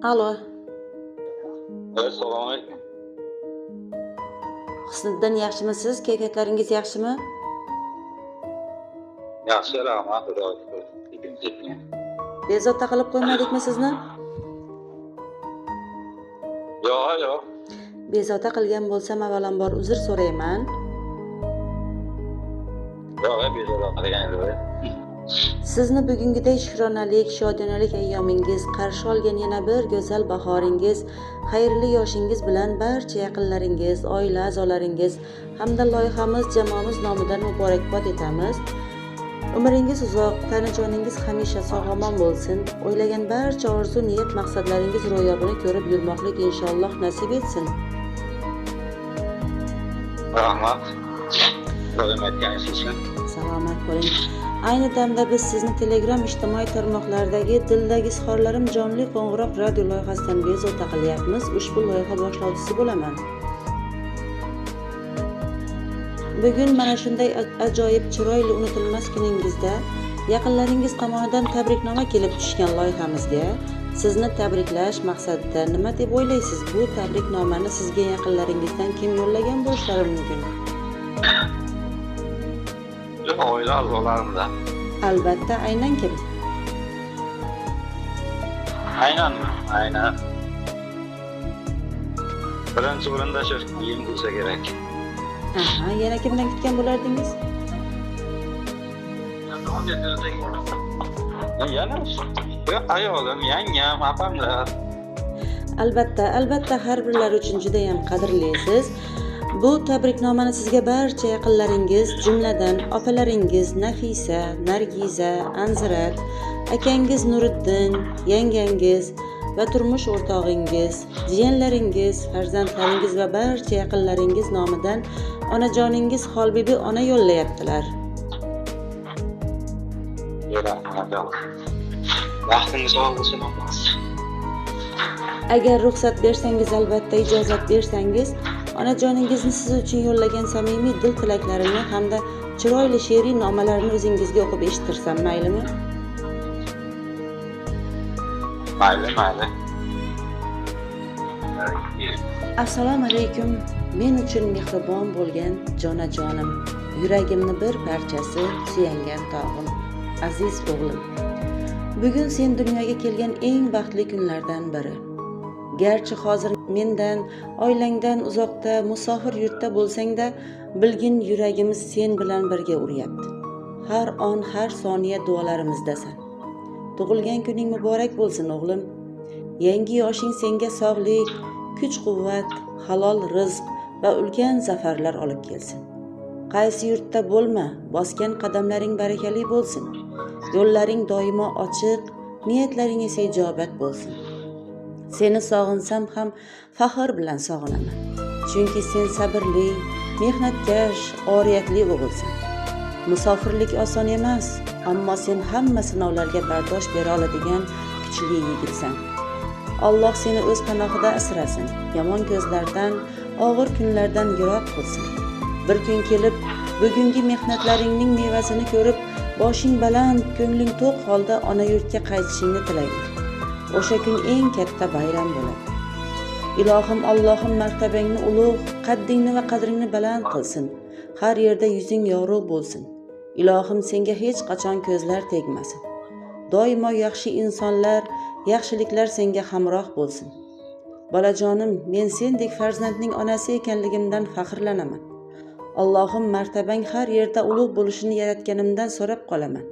Alo, Evet, assalomu alaykum. Husniddin yaxshimisiz? Kayfiyatlaringiz yaxshimi? Yaxshi, rahmat, xudoga shukr. Tekin. Bezovta qilib qo'ymadikmi sizni? Yo'q. Bezovta qilgan bo'lsam avvalambor uzr so'rayman. Yo'q, bezovta qilgan yo'q. Sizni bugungidek shukronalik, shodiyonalik ayyomingiz, qarshi olgan yana bir go'zal bahoringiz, xayrli yoshingiz bilan barcha yaqinlaringiz, oila a'zolaringiz hamda loyihamiz jamoamiz nomidan muborakbod etamiz. Umringiz uzoq, tanajoningiz hamisha sog'-omon bo'lsin. O'ylagan barcha orzu, niyat, maqsadlaringiz ro'yobini ko'rib yurmoqlik inshaalloh nasib etsin. Rahmat. Doim aytganingiz uchun. Salomat bo'ling. Ayni damda biz sizni Telegram ijtimoiy tarmoqlardagi Dildagi izhorlarim jonli qo'ng'iroq radio loyihasidan bezovta qilyapmiz. Ushbu loyiha boshlovchisi bo'laman. Bugun mana shunday ajoyib, chiroyli, unutilmas kuningizda yaqinlaringiz tomonidan tabriknoma kelib tushgan loyihamizga sizni tabriklash maqsadida nima deb o'ylaysiz? Bu tabriknomani sizga yaqinlaringizdan kim yo'llagan bo'lishlari mumkin? Oila a'zolarimdan. Albatta, aynan kim? Aynan. Birinchi o'rinda shu kiyim bo'lsa kerak. Aha, yana kimdan kutgan bo'lardingiz? Yana ayolim, yangam, opamlar. Albatta, har birlari uchun juda ham qadrlisiz. Bu tabriknomani sizga barcha yaqinlaringiz, jumladan opalaringiz Nafisa, Nargiza, Anzirat, akangiz Nuriddin, yangangiz va turmush o'rtog'ingiz, jiyanlaringiz, farzandlaringiz va barcha yaqinlaringiz nomidan onajoningiz Xolbibi ona yo'llayaptilar. Vaqtingiz sog' bo'lsin. Agar ruxsat bersangiz, albatta ijozat bersangiz, onajoningizni siz uchun yo'llagan samimiy dil tilaklarini hamda chiroyli she'riy nomalarni o'zingizga o'qib eshittirsam maylimi? Mayli. Assalomu alaykum. Men uchun mehribon bo'lgan jonajonim, yuragimni bir parchasi, suyangan tog'im, aziz o'g'lim. Bugun sen dunyoga kelgan eng baxtli kunlardan biri. Garchi hozir mendan, oilangdan uzoqda, musofir yurtda bo'lsang-da, bilgin yuragimiz sen bilan birga uryapti. Har on, har soniya duolarimizdasan. Tug'ilgan kuning muborak bo'lsin o'g'lim. Yangi yoshing senga sog'lik, kuch-quvvat, halol rizq va ulkan zafarlar olib kelsin. Qaysi yurtda bo'lma, bosgan qadamlaring barakali bo'lsin. Yo'llaring doimo ochiq, niyatlaring esa ijobat bo'lsin. Seni sog'insam ham faxr bilan sog'inaman. Chunki sen sabrli, mehnatkash, oriyatli o'g'ilsan. Musofirlik oson emas, ammo sen hamma sinovlarga bardosh bera oladigan kuchli yigitsan. Alloh seni o'z panohida asrasin, yomon ko'zlardan, og'ir kunlardan yiroq qilsin. Bir kun kelib, bugungi mehnatlaringning mevasini ko'rib, boshing baland, ko'ngling to'q holda ona yurtga qaytishingni tilayman. O'sha kun eng katta bayram bo'ladi. Ilohim Allohim martabangni ulug', qaddingni va qadringni baland qilsin. Har yerda yuzing yorug' bo'lsin. Ilohim senga hech qachon ko'zlar tegmasin. Doimo yaxshi insonlar, yaxshiliklar senga hamroh bo'lsin. Bolajonim, men sendek farzandning onasi ekanligimdan faxrlanaman. Allohim martabang har yerda ulug' bo'lishini yaratganimdan so'rab qolaman.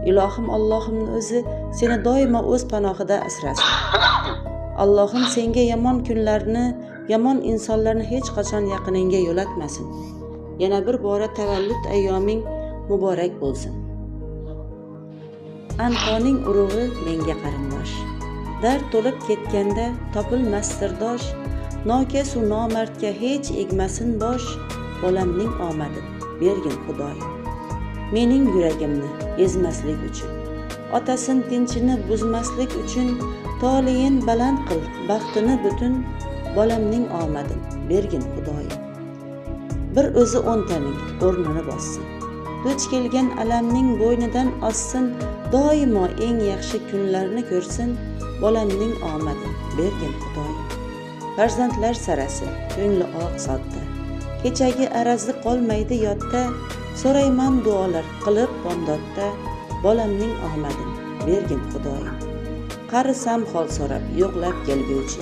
Ilohim Allohimning o'zi seni doimo o'z panohida asrasin. Allohim senga yomon kunlarni, yomon insonlarni hech qachon yaqiningga yo'latmasin. Yana bir bora tavallud ayyoming muborak bo'lsin. Anqoning urug'i menga qarindosh. Dard to'lib ketganda topilmas sirdosh, nokas u nomardga hech egmasin bosh. Bolamning omadi bergin Xudoyim. Mening yuragimni ezmaslik uchun, otasin tinchini buzmaslik uchun toliyin baland qil, baxtini butun. Bolamning omadin bergin Xudoyim. Bir o'zi o'ntaning o'rnini bossin. Duch kelgan alamning bo'ynidan ossin, doimo eng yaxshi kunlarni ko'rsin. bolamning omadin bergin Xudoyim. Farzandlar sarasi ko'ngli oq sodda, kechagi arazli qolmaydi yodda, so'rayman duolar qilib bomdodda, bolamning omadin bergin Xudoyim. Qarisam hol so'rab yo'qlab kelguvchi,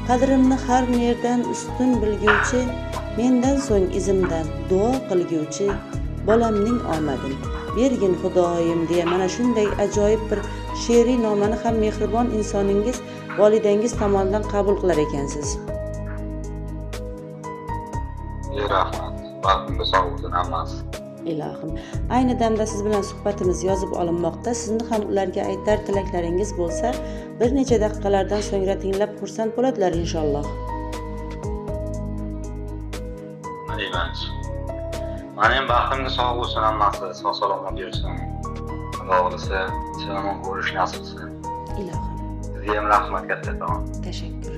qadrimni har nerdan ustun bilguvchi, mendan so'ng izimdan duo qilguvchi, bolamning omadin bergin Xudoyim deya mana shunday ajoyib bir she'riy nomani ham mehribon insoningiz, volidangiz tomonidan qabul qilar ekansiz. Rahmat. Vaqtingiz sog' bo'lsin hammasi. Ilohim, ayni damda siz bilan suhbatimiz yozib olinmoqda. Sizni ham ularga aytar tilaklaringiz bo'lsa, bir necha daqiqalardan so'ngra tinglab xursand bo'ladilar inshaalloh. Mana ham baxtimga sog' bo'lsin hammasi, sog' salomat yursin. Xudo xohlasa, salomat bo'lish nasib qilsin. Ilohim. Sizga ham rahmat kattakon. Tashakkur.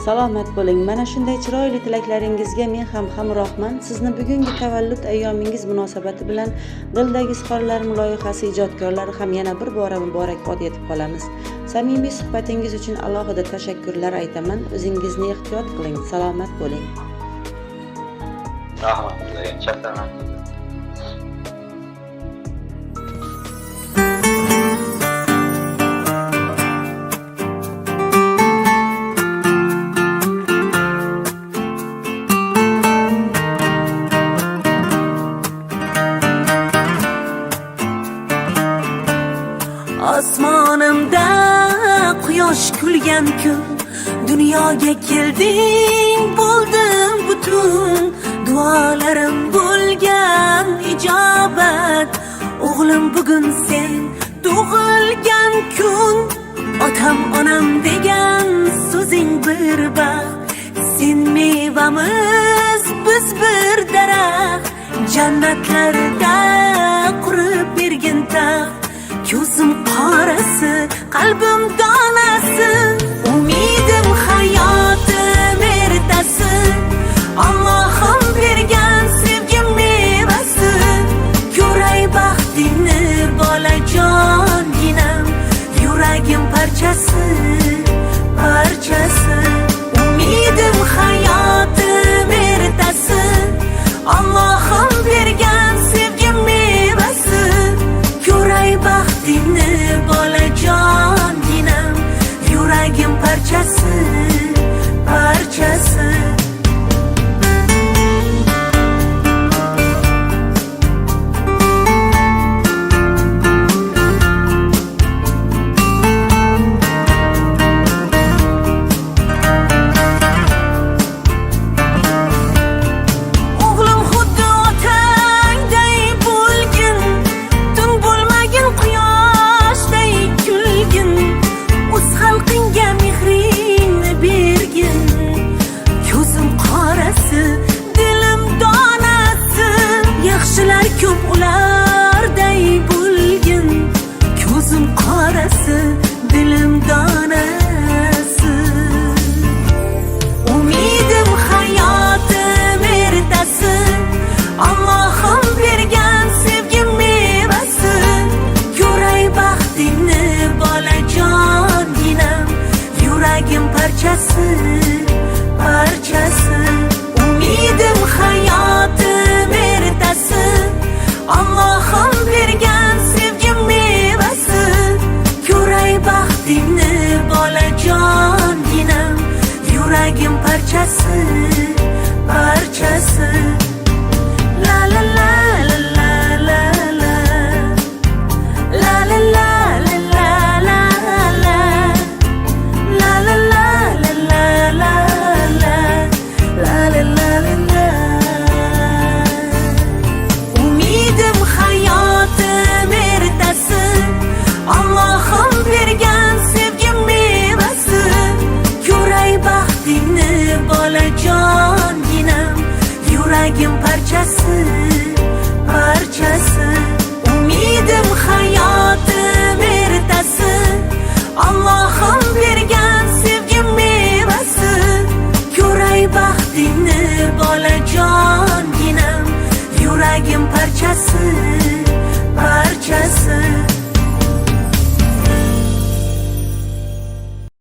Salomat bo'ling. Mana shunday chiroyli tilaklaringizga men ham hamrohman. Sizni bugungi tavallud ayyomingiz munosabati bilan Dildagi izhorlar loyihasi ijodkorlari ham yana bir bora muborakbod etib qolamiz. Samimiy suhbatingiz uchun alohida tashakkurlar aytaman. O'zingizni ehtiyot qiling. Salomat bo'ling. Rahmat tilayman. Chattaman. Osmonimda quyosh kulgan kun, dunyoga kelding, bo'ldim butun. Duolarim bo'lgan ijobat, o'g'lim bugun sen tug'ilgan kun. Otam onam degan so'zing bir baxt, sen mevamiz, biz bir daraxt. Jannatlarda qurib bergin taxt, ko'zim qorasi, qalbim donasi, umidim hayotim ertasi. Allohim bergan sevgi mevasi, ko'ray baxtingni bolajonginam, yuragim parchasi, parchasi. Umidim hayotim ertasi, Allohim bergan sevgi mevasi, ko'ray baxtingni bolajonginam, yuragim parchasi, parchasi. Parchası, parchası. Umidim hayotim ertasi, Allohim bergan sevgi mevasi, ko'ray baxtingni bolajonginam, yuragim parchasi, parchasi. La la la la la la la, la la la. Allohim bergan sevgi mevasi, ko'ray baxtingni bolajonginam, yuragim parchasi, parchasi. Umidim hayotim ertasi, Allohim bergan sevgi mevasi, ko'ray baxtingni bolajonginam, yuragim parchasi, parchasi.